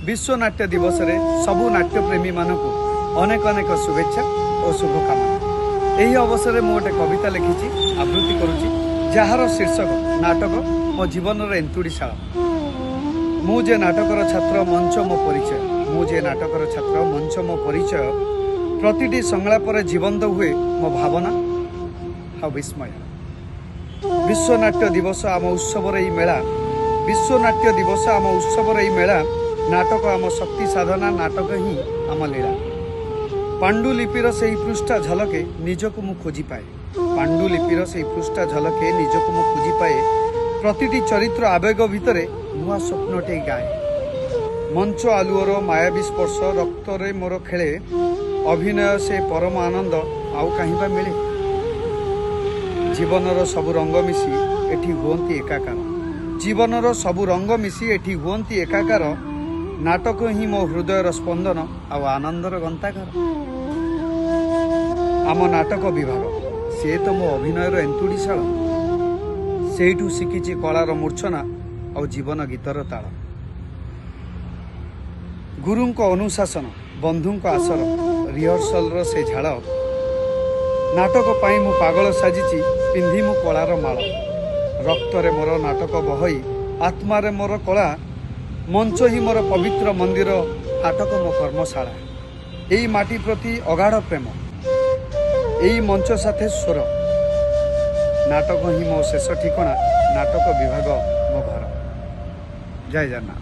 विश्व नाट्य दिवस रे सबु नाट्यप्रेमी मानक अनेक अनेक शुभेच्छा और शुभकामना। यही अवसर में गोटे कविता लिखी आवृत्ति करुच्ची जार शीर्षक नाटक मो जीवन एंतुड़ीशाला। मुझे नाटकर छात्र मंच मो परिचय, मुझे नाटकर छात्र मंच मो परिचय। प्रतिटी संलापर जीवंत हुए मो भावना हा विस्मय। विश्व नाट्य दिवस आम उत्सवर ई मेला, विश्व नाट्य दिवस आम उत्सवर ई मेला। नाटक आम शक्ति साधना, नाटक ही आम लीला। पांडुलिपिर से पृष्ठा झलके निजक मु खोजी पाए, पांडुलिपिर से पृष्ठा झलके निजक मु खोजी पाए। प्रतिटी चरित्र आवेग भितरे नुआ स्वप्नटे गाए। मंच आलुअर मायाबी स्पर्श रक्तरे मोर खेले। अभिनय से परम आनंद आउ कहीं बा मिले। जीवनर सबु रंग मिसी एठी हुअंती एकाकार, जीवनर सबु रंग मिसी एठी हुअंती एकाकार। नाटक ही मो हृदयर स्पंदन आउ आनंदर गंताकार। आम नाटक विभाग से तो मो अभिनयर एंतुड़ीशाला। सेठू शिखिची कलार मूर्छना और जीवन गीतर ताल। गुरुंको अनुशासन, बंधुंको आसर, रिहर्सल से झाड़। नाटक पाई मु पागल साजिची, पिंधि मु कलार माल। रक्तरे मोर नाटक बहई, आत्मारे मोर कला। मंच ही मोर पवित्र मंदिर, नाटक मो कर्मशाला। एई माटी प्रति अगाढ़ प्रेम, एई मंच साथे स्वर। नाटक ही मो शेष ठिकणा, नाटक विभाग मो घर। जय जगन्नाथ।